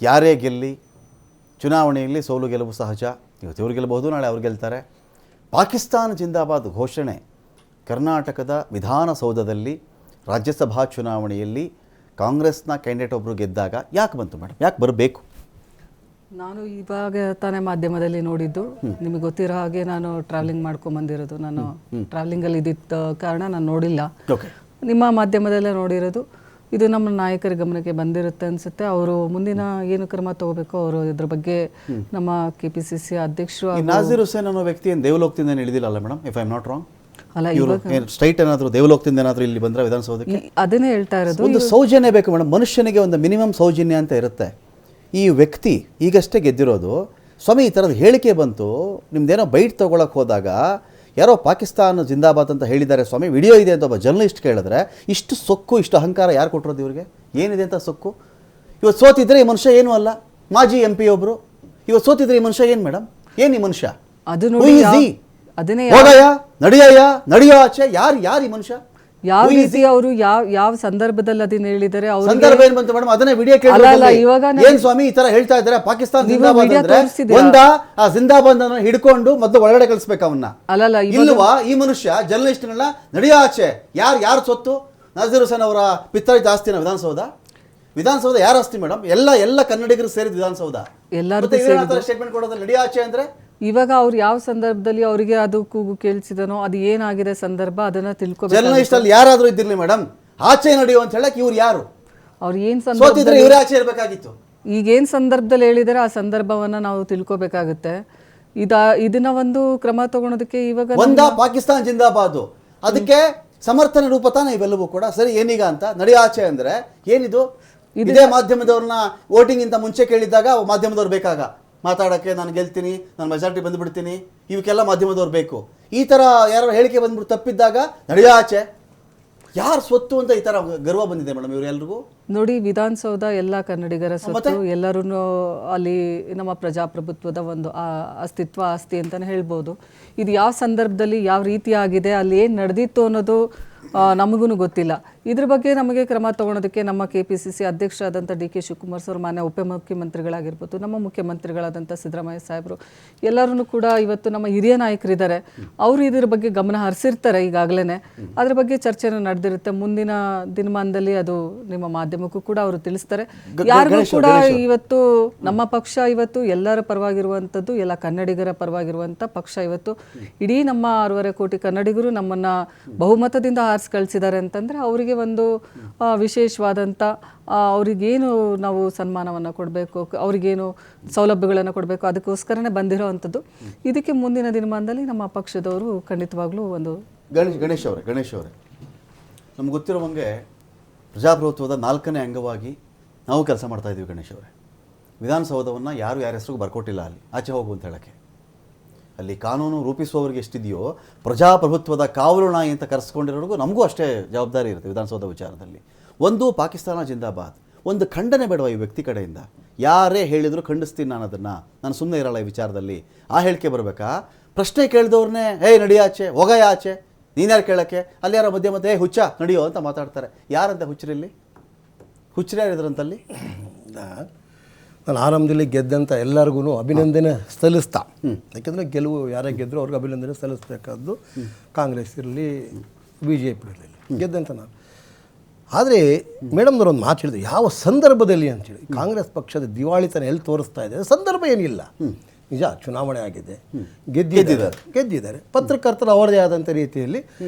ಯಾರೇ ಗೆಲ್ಲಿ ಚುನಾವಣೆಯಲ್ಲಿ ಸೋಲು ಗೆಲುವು ಸಹಜ. ಇವತ್ತು ಇವ್ರು ಗೆಲ್ಲಬಹುದು, ನಾಳೆ ಅವ್ರು ಗೆಲ್ತಾರೆ. ಪಾಕಿಸ್ತಾನ ಜಿಂದಾಬಾದ್ ಘೋಷಣೆ ಕರ್ನಾಟಕದ ವಿಧಾನಸೌಧದಲ್ಲಿ ರಾಜ್ಯಸಭಾ ಚುನಾವಣೆಯಲ್ಲಿ ಕಾಂಗ್ರೆಸ್ನ ಕ್ಯಾಂಡಿಡೇಟ್ ಒಬ್ಬರು ಗೆದ್ದಾಗ ಯಾಕೆ ಬಂತು ಮೇಡಮ್? ಯಾಕೆ ಬರಬೇಕು? ನಾನು ಇವಾಗ ತಾನೇ ಮಾಧ್ಯಮದಲ್ಲಿ ನೋಡಿದ್ದು. ನಿಮಗೆ ಗೊತ್ತಿರೋ ಹಾಗೆ ನಾನು ಟ್ರಾವೆಲಿಂಗ್ ಮಾಡ್ಕೊಂಬಂದಿರೋದು. ನಾನು ಟ್ರಾವೆಲಿಂಗಲ್ಲಿ ಇದ್ದಿದ್ದ ಕಾರಣ ನಾನು ನೋಡಿಲ್ಲ. ನಿಮ್ಮ ಮಾಧ್ಯಮದಲ್ಲೇ ನೋಡಿರೋದು. ಇದು ನಮ್ಮ ನಾಯಕರ ಗಮನಕ್ಕೆ ಬಂದಿರುತ್ತೆ ಅನ್ಸುತ್ತೆ. ಅವರು ಮುಂದಿನ ಏನು ಕ್ರಮ ತಗೋಬೇಕು ಅವರು ಇದ್ರ ಬಗ್ಗೆ ನಮ್ಮ KPCC ಅಧ್ಯಕ್ಷರು ನಾಜೀರ್ ಹುಸೇನ್ ಅನ್ನೋ ವ್ಯಕ್ತಿ ಏನು ದೇವಲೋಕದಿಂದ ಹಿಡಿದಿಲ್ಲ madam, if I am not wrong? ಅಲ್ಲ, ಸ್ಟ್ರೈಟ್ ಏನಾದರೂ ದೇವಲೋಕದಿಂದ ಏನಾದರೂ ಇಲ್ಲಿ ಬಂದರೆ ವಿಧಾನಸೌಧಕ್ಕೆ ಅದನ್ನೇ ಹೇಳ್ತಾ ಇರೋದು. ಒಂದು ಸೌಜನ್ಯ ಬೇಕು ಮೇಡಮ್, ಮನುಷ್ಯನಿಗೆ ಒಂದು ಮಿನಿಮಮ್ ಸೌಜನ್ಯ ಅಂತ ಇರುತ್ತೆ. ಈ ವ್ಯಕ್ತಿ ಈಗಷ್ಟೇ ಗೆದ್ದಿರೋದು. ಸ್ವಾಮಿ ಈ ಥರದ ಹೇಳಿಕೆ ಬಂತು, ನಿಮ್ದೇನೋ ಬೈಟ್ ತೊಗೊಳಕ್ಕೆ ಹೋದಾಗ ಯಾರೋ ಪಾಕಿಸ್ತಾನ ಜಿಂದಾಬಾದ್ ಅಂತ ಹೇಳಿದ್ದಾರೆ ಸ್ವಾಮಿ, ವಿಡಿಯೋ ಇದೆ ಅಂತ ಒಬ್ಬ ಜರ್ನಲಿಸ್ಟ್ ಕೇಳಿದ್ರೆ ಇಷ್ಟು ಸೊಕ್ಕು, ಇಷ್ಟು ಅಹಂಕಾರ ಯಾರು ಕೊಟ್ಟಿರೋದು ಇವ್ರಿಗೆ? ಏನಿದೆ ಅಂತ ಸೊಕ್ಕು? ಇವತ್ತು ಸೋತಿದ್ರೆ ಈ ಮನುಷ್ಯ ಏನೂ ಅಲ್ಲ, ಮಾಜಿ MP ಒಬ್ಬರು. ಇವತ್ತು ಸೋತಿದ್ರೆ ಈ ಮನುಷ್ಯ ಏನು ಮೇಡಮ್? ಏನು ಈ ಮನುಷ್ಯ? ಅದು ನೋಡಿ ಅದನ್ನೇ ಹೋಗಯ್ಯ, ನಡೆಯೋ ಆಚೆ. ಯಾರು ಈ ಮನುಷ್ಯ? ಯಾವ ರೀತಿ ಅವರು ಯಾವ ಸಂದರ್ಭದಲ್ಲಿ ಅದನ್ನ ಹೇಳಿದ್ದಾರೆ? ಸಂದರ್ಭ ಏನ್ ಬಂತು ಮೇಡಮ್? ಅದನ್ನೇ ವಿಡಿಯೋ ಕೇಳಿ ಏನ್ ಸ್ವಾಮಿ ಈ ತರ ಹೇಳ್ತಾ ಇದ್ದಾರೆ? ಪಾಕಿಸ್ತಾನ ಜಿಂದಾಬಾದ್ ಅಂದ್ರೆ ಒಂದಾ ಆ ಜಿಂದಾಬಾದ್ ಅನ್ನು ಹಿಡ್ಕೊಂಡು ಮೊದಲು ಒಳಗಡೆ ಕಳಿಸ್ಬೇಕು ಅವನ್ನ, ಇಲ್ವಾ? ಈ ಮನುಷ್ಯ ಜರ್ನಲಿಸ್ಟ್ಗಳನ್ನ ನಡೆಯೋ ಆಚೆ. ಯಾರು ಸೊತ್ತು? ನಾಜೀರ್ ಹುಸೇನ್ ಅವರ ಪಿತ್ತಳಿ ಜಾಸ್ತಿನ ವಿಧಾನಸೌಧ ಯಾರು ಆಸ್ತಿ ಮೇಡಮ್? ಎಲ್ಲ ಕನ್ನಡಿಗರು ಸೇರಿದ ವಿಧಾನಸೌಧ. ಸ್ಟೇಟ್ಮೆಂಟ್ ಕೊಡೋದು ನಡೆಯೋ ಆಚೆ ಅಂದ್ರೆ ಇವಾಗ ಅವ್ರು ಯಾವ ಸಂದರ್ಭದಲ್ಲಿ ಅವರಿಗೆ ಅದು ಕೂಗು ಕೇಳಿಸಿದನೋ, ಅದು ಏನಾಗಿದೆ ಸಂದರ್ಭ ಅದನ್ನ ತಿಳ್ಕೊಬೇಕು. ಜರ್ನಲಿಸ್ಟ್ ಅಲ್ಲಿ ಯಾರಾದ್ರೂ ಇದ್ದಿರ್ಲಿ ಮೇಡಮ್, ಆಚೆ ನಡೆಯೋ ಅಂತ ಹೇಳಕ್ ಇವ್ರು ಯಾರು? ಅವ್ರು ಏನ್ ಇವರೇ ಆಚೆ ಇರ್ಬೇಕಾಗಿತ್ತು. ಈಗೇನ್ ಸಂದರ್ಭದಲ್ಲಿ ಹೇಳಿದಾರೆ ಆ ಸಂದರ್ಭವನ್ನ ನಾವು ತಿಳ್ಕೊಬೇಕಾಗುತ್ತೆ. ಇದನ್ನ ಒಂದು ಕ್ರಮ ತಗೊಳೋದಕ್ಕೆ ಇವಾಗ ಪಾಕಿಸ್ತಾನ ಜಿಂದಾಬಾದ್ ಅದಕ್ಕೆ ಸಮರ್ಥನೆ ರೂಪ ತಾನೆ ಇವೆಲ್ಲವೂ ಕೂಡ. ಸರಿ, ಏನೀಗ ಅಂತ ನಡೆಯೋ ಆಚೆ ಅಂದ್ರೆ ಏನಿದು? ಇದೇ ಮಾಧ್ಯಮದವ್ರನ್ನ ವೋಟಿಂಗ್ ಇಂತ ಮುಂಚೆ ಕೇಳಿದಾಗ ಮಾಧ್ಯಮದವ್ರು ಬೇಕಾಗ ಮಾತಾಡೋಕ್ಕೆ, ನಾನು ಗೆಲ್ತೀನಿ, ನಾನು ಮೆಜಾರಿಟಿ ಬಂದುಬಿಡ್ತೀನಿ, ಇವಕ್ಕೆಲ್ಲ ಮಾಧ್ಯಮದವ್ರು ಬೇಕು. ಈ ಥರ ಯಾರೋ ಹೇಳಿಕೆ ಬಂದ್ಬಿಟ್ಟು ತಪ್ಪಿದ್ದಾಗ ನಡೆಯೋ ಆಚೆ. ಯಾರು ಸ್ವತ್ತು ಅಂತ ಈ ಥರ ಗರ್ವ ಬಂದಿದೆ ಮೇಡಮ್ ಇವರೆಲ್ರಿಗೂ? ನೋಡಿ, ವಿಧಾನಸೌಧ ಎಲ್ಲ ಕನ್ನಡಿಗರ ಸ್ವತ್ತು. ಎಲ್ಲರೂ ಅಲ್ಲಿ ನಮ್ಮ ಪ್ರಜಾಪ್ರಭುತ್ವದ ಒಂದು ಅಸ್ತಿತ್ವ, ಆಸ್ತಿ ಅಂತಲೇ ಹೇಳ್ಬೋದು. ಇದು ಯಾವ ಸಂದರ್ಭದಲ್ಲಿ ಯಾವ ರೀತಿ ಆಗಿದೆ, ಅಲ್ಲಿ ಏನು ನಡೆದಿತ್ತು ಅನ್ನೋದು ನಮಗೂ ಗೊತ್ತಿಲ್ಲ. ಇದ್ರ ಬಗ್ಗೆ ನಮಗೆ ಕ್ರಮ ತಗೊಳೋದಕ್ಕೆ ನಮ್ಮ KPCC ಅಧ್ಯಕ್ಷರಾದಂಥ DK ಶಿವಕುಮಾರ್ ಸರ್, ಮಾನ್ಯ ಉಪಮುಖ್ಯಮಂತ್ರಿಗಳಾಗಿರ್ಬೋದು, ನಮ್ಮ ಮುಖ್ಯಮಂತ್ರಿಗಳಾದಂಥ ಸಿದ್ದರಾಮಯ್ಯ ಸಾಹೇಬರು, ಎಲ್ಲರೂ ಕೂಡ ಇವತ್ತು ನಮ್ಮ ಹಿರಿಯ ನಾಯಕರಿದ್ದಾರೆ. ಅವರು ಇದ್ರ ಬಗ್ಗೆ ಗಮನ ಹರಿಸಿರ್ತಾರೆ ಈಗಾಗಲೇ. ಅದ್ರ ಬಗ್ಗೆ ಚರ್ಚೆನೂ ನಡೆದಿರುತ್ತೆ. ಮುಂದಿನ ದಿನಮಾನದಲ್ಲಿ ಅದು ನಿಮ್ಮ ಮಾಧ್ಯಮಕ್ಕೂ ಕೂಡ ಅವರು ತಿಳಿಸ್ತಾರೆ. ಯಾರಿಗೂ ಕೂಡ ಇವತ್ತು ನಮ್ಮ ಪಕ್ಷ ಇವತ್ತು ಎಲ್ಲರ ಪರವಾಗಿರುವಂಥದ್ದು, ಎಲ್ಲ ಕನ್ನಡಿಗರ ಪರವಾಗಿರುವಂಥ ಪಕ್ಷ. ಇವತ್ತು ಇಡೀ ನಮ್ಮ 6.5 ಕೋಟಿ ಕನ್ನಡಿಗರು ನಮ್ಮನ್ನ ಬಹುಮತದಿಂದ ಆರಿಸಿ ಕಳಿಸಿದ್ದಾರೆ ಅಂತಂದ್ರೆ ಅವರಿಗೆ ಒಂದು ವಿಶೇಷವಾದಂಥ ಅವ್ರಿಗೇನು ನಾವು ಸನ್ಮಾನವನ್ನು ಕೊಡಬೇಕು, ಅವ್ರಿಗೇನು ಸೌಲಭ್ಯಗಳನ್ನು ಕೊಡಬೇಕು, ಅದಕ್ಕೋಸ್ಕರನೇ ಬಂದಿರೋ ಅಂಥದ್ದು. ಇದಕ್ಕೆ ಮುಂದಿನ ದಿನಮಾನದಲ್ಲಿ ನಮ್ಮ ಪಕ್ಷದವರು ಖಂಡಿತವಾಗ್ಲೂ ಒಂದು ಗಣೇಶ್ ಅವರೇ ನಮ್ಗೆ ಗೊತ್ತಿರೋವಂಗೆ ಪ್ರಜಾಪ್ರಭುತ್ವದ 4ನೇ ಅಂಗವಾಗಿ ನಾವು ಕೆಲಸ ಮಾಡ್ತಾ ಇದ್ದೀವಿ. ಗಣೇಶ್ ಅವರೇ, ವಿಧಾನಸೌಧವನ್ನು ಯಾರ ಹೆಸರಿಗೂ ಬರ್ಕೊಟ್ಟಿಲ್ಲ ಅಲ್ಲಿ ಆಚೆ ಹೋಗು ಅಂತ ಹೇಳೋಕ್ಕೆ. ಅಲ್ಲಿ ಕಾನೂನು ರೂಪಿಸುವವರಿಗೆ ಎಷ್ಟಿದೆಯೋ ಪ್ರಜಾಪ್ರಭುತ್ವದ ಕಾವಲು ನಾಯಿ ಅಂತ ಕರೆಸ್ಕೊಂಡಿರೋರಿಗೂ ನಮಗೂ ಅಷ್ಟೇ ಜವಾಬ್ದಾರಿ ಇರುತ್ತೆ ವಿಧಾನಸೌಧ ವಿಚಾರದಲ್ಲಿ. ಒಂದು ಪಾಕಿಸ್ತಾನ ಜಿಂದಾಬಾದ್, ಒಂದು ಖಂಡನೆ ಬೇಡವಾ ಈ ವ್ಯಕ್ತಿ ಕಡೆಯಿಂದ? ಯಾರೇ ಹೇಳಿದ್ರು ಖಂಡಿಸ್ತೀನಿ ನಾನು ಅದನ್ನು, ನಾನು ಸುಮ್ಮನೆ ಇರಲ್ಲ ಈ ವಿಚಾರದಲ್ಲಿ. ಆ ಹೇಳಿಕೆ ಬರಬೇಕಾ? ಪ್ರಶ್ನೆ ಕೇಳಿದವ್ರನ್ನೇ ನಡೆಯೋ ಆಚೆ, ಹೋಗಯ್ಯ ಆಚೆ, ನೀನ್ಯಾರು ಕೇಳೋಕ್ಕೆ? ಅಲ್ಲಿ ಯಾರೋ ಮಧ್ಯೆ ಹುಚ್ಚ ನಡೆಯೋ ಅಂತ ಮಾತಾಡ್ತಾರೆ. ಯಾರಂತ ಹುಚ್ಚರಿಲ್ಲಿ? ಹುಚ್ಚರು ಯಾರಿದ್ರಂತಲ್ಲಿ? ನಾನು ಆರಂಭದಲ್ಲಿ ಗೆದ್ದಂಥ ಎಲ್ಲರಿಗೂ ಅಭಿನಂದನೆ ಸಲ್ಲಿಸ್ತಾ, ಯಾಕೆಂದರೆ ಗೆಲುವು ಯಾರೇ ಗೆದ್ದರೂ ಅವ್ರಿಗೆ ಅಭಿನಂದನೆ ಸಲ್ಲಿಸಬೇಕಾದ್ದು. ಕಾಂಗ್ರೆಸ್ ಇರಲಿ, BJP ಇರಲಿಲ್ಲ, ಗೆದ್ದಂಥ ನಾನು. ಆದರೆ ಮೇಡಮ್ನವ್ರು ಒಂದು ಮಾತು ಹೇಳಿದ್ರು, ಯಾವ ಸಂದರ್ಭದಲ್ಲಿ ಅಂತೇಳಿ. ಕಾಂಗ್ರೆಸ್ ಪಕ್ಷದ ದಿವಾಳಿತನ ಎಲ್ಲಿ ತೋರಿಸ್ತಾ ಇದೆ? ಸಂದರ್ಭ ಏನಿಲ್ಲ, ನಿಜ ಚುನಾವಣೆ ಆಗಿದೆ, ಗೆದ್ದಿದ್ದಾರೆ. ಪತ್ರಕರ್ತರು ಅವರದೇ ಆದಂಥ ರೀತಿಯಲ್ಲಿ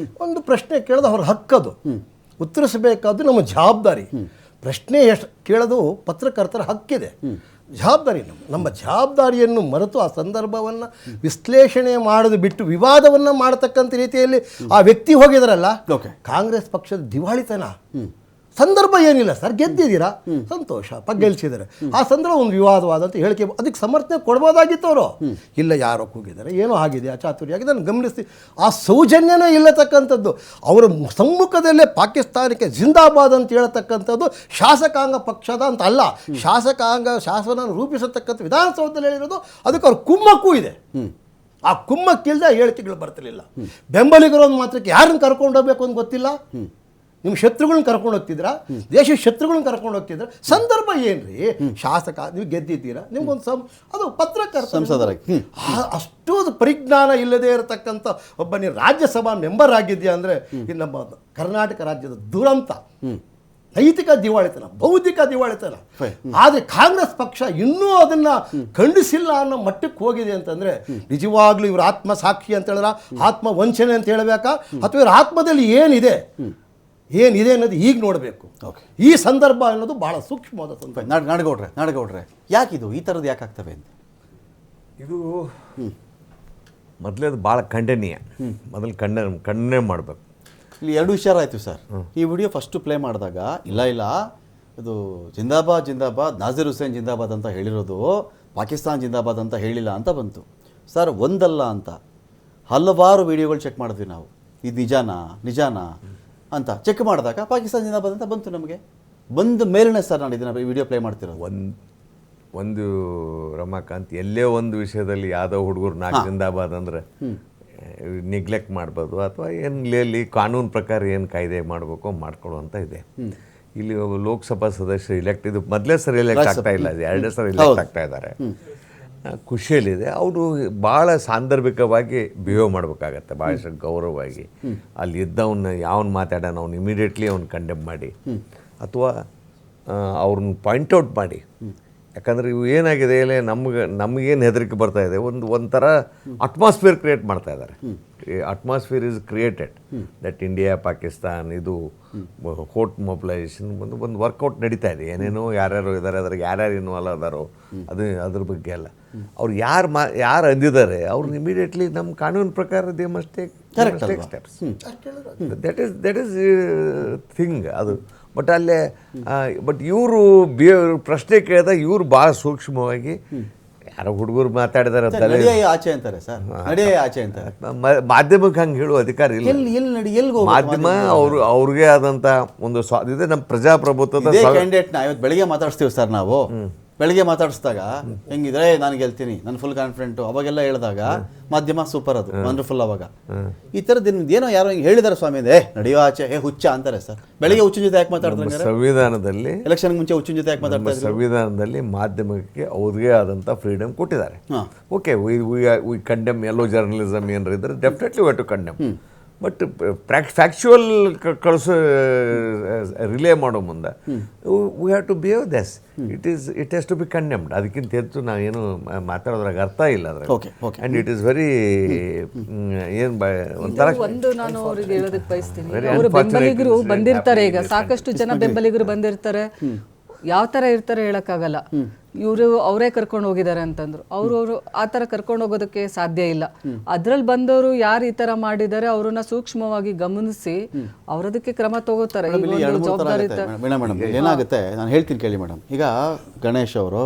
ಒಂದು ಪ್ರಶ್ನೆ ಕೇಳೋದು ಅವ್ರ ಹಕ್ಕದು, ಉತ್ತರಿಸಬೇಕಾದ್ದು ನಮ್ಮ ಜವಾಬ್ದಾರಿ. ಪ್ರಶ್ನೆ ಕೇಳೋದು ಪತ್ರಕರ್ತರ ಹಕ್ಕಿದೆ, ಜವಾಬ್ದಾರಿ. ನಮ್ಮ ಜವಾಬ್ದಾರಿಯನ್ನು ಮರೆತು ಆ ಸಂದರ್ಭವನ್ನು ವಿಶ್ಲೇಷಣೆ ಮಾಡೋದು ಬಿಟ್ಟು ವಿವಾದವನ್ನು ಮಾಡತಕ್ಕಂಥ ರೀತಿಯಲ್ಲಿ ಆ ವ್ಯಕ್ತಿ ಹೋಗಿದಾರಲ್ಲ, ಕಾಂಗ್ರೆಸ್ ಪಕ್ಷದ ದಿವಾಳಿತನ. ಸಂದರ್ಭ ಏನಿಲ್ಲ ಸರ್, ಗೆದ್ದಿದ್ದೀರಾ, ಸಂತೋಷ, ಗೆಲ್ಸಿದ್ದಾರೆ. ಆ ಸಂದರ್ಭ ಒಂದು ವಿವಾದವಾದಂಥ ಹೇಳಿಕೆ, ಅದಕ್ಕೆ ಸಮರ್ಥನೆ ಕೊಡ್ಬೋದಾಗಿತ್ತು ಅವರು. ಇಲ್ಲ, ಯಾರೋ ಕೂಗಿದ್ದಾರೆ, ಏನೋ ಆಗಿದೆ, ಅಚಾತುರ್ಯ ಆಗಿದೆ, ನಾನು ಗಮನಿಸ್ತೀವಿ. ಆ ಸೌಜನ್ಯನೇ ಇಲ್ಲತಕ್ಕಂಥದ್ದು. ಅವರ ಸಮ್ಮುಖದಲ್ಲೇ ಪಾಕಿಸ್ತಾನಕ್ಕೆ ಜಿಂದಾಬಾದ್ ಅಂತ ಹೇಳ್ತಕ್ಕಂಥದ್ದು ಶಾಸಕಾಂಗ ಪಕ್ಷದ ಅಂತ ಅಲ್ಲ, ಶಾಸನ ರೂಪಿಸತಕ್ಕಂಥ ವಿಧಾನಸೌಧದಲ್ಲಿ ಹೇಳಿರೋದು. ಅದಕ್ಕೆ ಅವ್ರ ಕುಮ್ಮಕ್ಕೂ ಇದೆ. ಆ ಕುಮ್ಮಕ್ಕಿಲ್ಲದೆ ಹೇಳಿಕೆಗಳು ಬರ್ತಿರ್ಲಿಲ್ಲ. ಬೆಂಬಲಿಗರು ಒಂದು ಮಾತ್ರಕ್ಕೆ ಯಾರನ್ನು ಕರ್ಕೊಂಡು ಹೋಗ್ಬೇಕು ಅಂತ ಗೊತ್ತಿಲ್ಲ. ನಿಮ್ಮ ಶತ್ರುಗಳನ್ನ ಕರ್ಕೊಂಡು ಹೋಗ್ತಿದ್ರಾ, ದೇಶದ ಶತ್ರುಗಳನ್ನ ಕರ್ಕೊಂಡು ಹೋಗ್ತಿದ್ರ? ಸಂದರ್ಭ ಏನ್ರಿ? ಶಾಸಕ, ನೀವು ಗೆದ್ದಿದ್ದೀರಾ, ನಿಮ್ಗೊಂದು ಅದು ಪತ್ರಕರ್ತ, ಸಂಸದರಾಗಿ ಅಷ್ಟು ಪರಿಜ್ಞಾನ ಇಲ್ಲದೆ ಇರತಕ್ಕಂಥ ಒಬ್ಬ ನೀವು ರಾಜ್ಯಸಭಾ ಮೆಂಬರ್ ಆಗಿದ್ಯಾ ಅಂದರೆ ಇದು ನಮ್ಮ ಕರ್ನಾಟಕ ರಾಜ್ಯದ ದುರಂತ, ನೈತಿಕ ದಿವಾಳಿತನ, ಬೌದ್ಧಿಕ ದಿವಾಳಿತನ. ಆದರೆ ಕಾಂಗ್ರೆಸ್ ಪಕ್ಷ ಇನ್ನೂ ಅದನ್ನ ಖಂಡಿಸಿಲ್ಲ ಅನ್ನೋ ಮಟ್ಟಕ್ಕೆ ಹೋಗಿದೆ ಅಂತಂದ್ರೆ ನಿಜವಾಗ್ಲೂ ಇವ್ರ ಆತ್ಮ ಸಾಕ್ಷಿ ಅಂತ ಹೇಳಿದ್ರ, ಆತ್ಮ ವಂಚನೆ ಅಂತ ಹೇಳಬೇಕಾ, ಅಥವಾ ಇವ್ರ ಆತ್ಮದಲ್ಲಿ ಏನಿದೆ ಅನ್ನೋದು ಈಗ ನೋಡಬೇಕು. ಈ ಸಂದರ್ಭ ಅನ್ನೋದು ಬಹಳ ಸೂಕ್ಷ್ಮವಾದ ಸಂದರ್ಭ. ನಾಡಗೌಡ್ರೆ ಯಾಕಿದು ಈ ಥರದ್ದು ಯಾಕೆ ಆಗ್ತವೆ ಅಂತ? ಇದು ಮೊದಲೇದು ಭಾಳ ಖಂಡನೀಯ. ಮೊದಲು ಖಂಡನೆ ಮಾಡಬೇಕು. ಇಲ್ಲಿ 2 ವಿಚಾರ ಆಯಿತು ಸರ್. ಈ ವಿಡಿಯೋ ಫಸ್ಟು ಪ್ಲೇ ಮಾಡಿದಾಗ ಇಲ್ಲ ಇದು ಜಿಂದಾಬಾದ್ ನಾಜೀರ್ ಹುಸೇನ್ ಜಿಂದಾಬಾದ್ ಅಂತ ಹೇಳಿರೋದು, ಪಾಕಿಸ್ತಾನ್ ಜಿಂದಾಬಾದ್ ಅಂತ ಹೇಳಿಲ್ಲ ಅಂತ ಬಂತು ಸರ್. ಒಂದಲ್ಲ ಅಂತ ಹಲವಾರು ವಿಡಿಯೋಗಳು ಚೆಕ್ ಮಾಡಿದ್ವಿ ನಾವು, ಇದು ನಿಜಾನಾ ಅಂತ ಚೆಕ್ ಮಾಡಿದಾಗ ಪಾಕಿಸ್ತಾನ್ ಜಿಂದಾಬಾದ್ ಅಂತ ಬಂತು. ನಮಗೆ ಬಂದ ಮೇಲೇ ಸರ್ ನಾನು ಇದನ್ನು ವಿಡಿಯೋ ಪ್ಲೇ ಮಾಡ್ತಿರೋದು. ಒಂದು ರಮಾಕಾಂತ್, ಎಲ್ಲೇ ಒಂದು ವಿಷಯದಲ್ಲಿ ಯಾವುದೋ ಹುಡುಗರು 4 ಜಿಂದಾಬಾದ್ ಅಂದರೆ ನೆಗ್ಲೆಕ್ಟ್ ಮಾಡ್ಬೋದು, ಅಥವಾ ಏನು ಕಾನೂನು ಪ್ರಕಾರ ಏನು ಕಾಯ್ದೆ ಮಾಡಬೇಕೋ ಮಾಡ್ಕೊಳ್ಳುವಂತ ಇದೆ. ಇಲ್ಲಿ ಲೋಕಸಭಾ ಸದಸ್ಯರು ಇಲೆಕ್ಟ್, ಇದು ಮೊದಲೇ ಸರಿ ಎಲೆಕ್ಟ್ ಆಗ್ತಾ ಇಲ್ಲ, 2 ಸರಿ ಎಲೆಕ್ಟ್ ಆಗ್ತಾ ಇದ್ದಾರೆ. ಖುಷಿಯಲ್ಲಿದೆ. ಅವರು ಭಾಳ ಸಾಂದರ್ಭಿಕವಾಗಿ ಬಿಹೇವ್ ಮಾಡಬೇಕಾಗತ್ತೆ, ಭಾಳಷ್ಟು ಗೌರವವಾಗಿ. ಅಲ್ಲಿ ಇದ್ದವನ್ನ ಯಾವನು ಮಾತಾಡೋಣ ಅವ್ನು ಇಮಿಡಿಯೇಟ್ಲಿ ಅವ್ನು ಕಂಡೆಮ್ ಮಾಡಿ, ಅಥವಾ ಅವ್ರನ್ನ ಪಾಯಿಂಟ್ಔಟ್ ಮಾಡಿ. ಯಾಕಂದರೆ ಇವು ಏನಾಗಿದೆ, ನಮಗೇನು ಹೆದರಿಕೆ ಬರ್ತಾ ಇದೆ, ಒಂಥರ ಅಟ್ಮಾಸ್ಫಿಯರ್ ಕ್ರಿಯೇಟ್ ಮಾಡ್ತಾ ಇದ್ದಾರೆ. Atmosphere is created that India Pakistan ಇದು ಹೋಟ್ ಮೊಬಿಲೈಸೇಷನ್ ಒಂದು ವರ್ಕೌಟ್ ನಡೀತಾ ಇದೆ. ಏನೇನೋ ಯಾರ್ಯಾರು ಇದ್ದಾರೆ, ಅದ್ರಾಗ ಯಾರ್ಯಾರು ಇನ್ವಾಲ್ವ್ ಅದಾರೋ ಅದ್ರ ಬಗ್ಗೆ ಎಲ್ಲ ಅವ್ರು ಯಾರು ಅಂದಿದ್ದಾರೆ ಅವ್ರನ್ನ ಇಮಿಡಿಯೇಟ್ಲಿ ನಮ್ಮ ಕಾನೂನು ಪ್ರಕಾರ they must take steps. That is thing ಅದು. ಬಟ್ ಇವರು ಪ್ರಶ್ನೆ ಕೇಳಿದಾಗ ಇವರು ಭಾಳ ಸೂಕ್ಷ್ಮವಾಗಿ, ಯಾರೋ ಹುಡುಗರು ಮಾತಾಡಿದಾರೆ ಆಚೆ ಅಂತಾರೆ ಸರ್, ನಡೆಯ ಆಚೆ ಅಂತಾರೆ. ಮಾಧ್ಯಮಕ್ಕೆ ಹಂಗೆ ಹೇಳುವ ಅಧಿಕಾರ ಇಲ್ಲ. ಮಾಧ್ಯಮ ಅವ್ರಿಗೆ ಆದಂಥ ಒಂದು ಇದೆ. ನಮ್ಮ ಪ್ರಜಾಪ್ರಭುತ್ವದ ಕ್ಯಾಂಡಿಡೇಟ್ನ ಇವತ್ತು ಬೆಳಿಗ್ಗೆ ಮಾತಾಡಿಸ್ತೀವಿ ಸರ್ ನಾವು. ಬೆಳಿಗ್ಗೆ ಮಾತಾಡಿಸಿದಾಗ ಹೆಂಗಿದ್ರೆ ನಾನು ಗೆಲ್ತೀನಿ, ನಾನು ಫುಲ್ ಕಾನ್ಫಿಡೆಂಟು ಅವಾಗೆಲ್ಲ ಹೇಳಿದಾಗ ಮಾಧ್ಯಮ ಸೂಪರ್, ಅದು ವಂಡರ್ಫುಲ್. ಅವಾಗ ಈ ಥರದ್ದು ಏನೋ ಯಾರೋ ಹಿಂಗೆ ಹೇಳಿದಾರೆ ಸ್ವಾಮಿ, ನಡೆಯೋ ಆಚೆ ಹುಚ್ಚ ಅಂತಾರೆ ಸರ್. ಬೆಳಿಗ್ಗೆ ಹುಚ್ಚಿನ ಜೊತೆ ಯಾಕೆ ಮಾತಾಡ್ತಾರೆ? ಸಂವಿಧಾನದಲ್ಲಿ ಎಲೆಕ್ಷನ್ ಮುಂಚೆ ಹುಚ್ಚಿನ ಜೊತೆ ಯಾಕೆ ಮಾತಾಡ್ತಾರೆ? ಸಂವಿಧಾನದಲ್ಲಿ ಮಾಧ್ಯಮಕ್ಕೆ ಅವ್ರಿಗೆ ಆದಂಥ ಫ್ರೀಡಮ್ ಕೊಟ್ಟಿದ್ದಾರೆ. ಓಕೆ, ವಿ ಕಂಡೆಮ್ ಎಲ್ಲೋ ಜರ್ನಲಿಸಮ್ ಏನಾರ ಇದ್ರೆ definitely we to condemn. But factual relay ಮಾಡೋ ಮುಂದೆ we have to behave this. It has to be condemned. ಅದಕ್ಕಿಂತ ಹೆಚ್ಚು ನಾವೇನು ಮಾತಾಡೋದ್ರಾಗ ಅರ್ಥ ಇಲ್ಲ ಅದ್ರಾಗ. ಆ್ಯಂಡ್ ಇಟ್ ಈಸ್ ವೆರಿ ಒಂಥರ ನಾನು ಅವ್ರಿಗೆ ಹೇಳೋದಕ್ಕೆ ಬಯಸ್ತೀನಿ, ಅವರು ಬೆಂಬಲಿಗರು ಬಂದಿರ್ತಾರೆ, ಈಗ ಸಾಕಷ್ಟು ಜನ ಬೆಂಬಲಿಗರು ಬಂದಿರ್ತಾರೆ. ಯಾವ ಥರ ಇರ್ತಾರೆ ಹೇಳೋಕ್ಕಾಗಲ್ಲ. ಇವರು ಅವರೇ ಕರ್ಕೊಂಡು ಹೋಗಿದ್ದಾರೆ ಅಂತಂದ್ರು, ಅವರು ಆ ಥರ ಕರ್ಕೊಂಡು ಹೋಗೋದಕ್ಕೆ ಸಾಧ್ಯ ಇಲ್ಲ. ಅದ್ರಲ್ಲಿ ಬಂದವರು ಯಾರು ಈ ಥರ ಮಾಡಿದ್ದಾರೆ ಅವ್ರನ್ನ ಸೂಕ್ಷ್ಮವಾಗಿ ಗಮನಿಸಿ ಅವರದಕ್ಕೆ ಕ್ರಮ ತಗೋತಾರೆ. ಮೇಡಮ್ ಏನಾಗುತ್ತೆ ನಾನು ಹೇಳ್ತೀನಿ ಕೇಳಿ ಮೇಡಮ್. ಈಗ ಗಣೇಶ್ ಅವರು,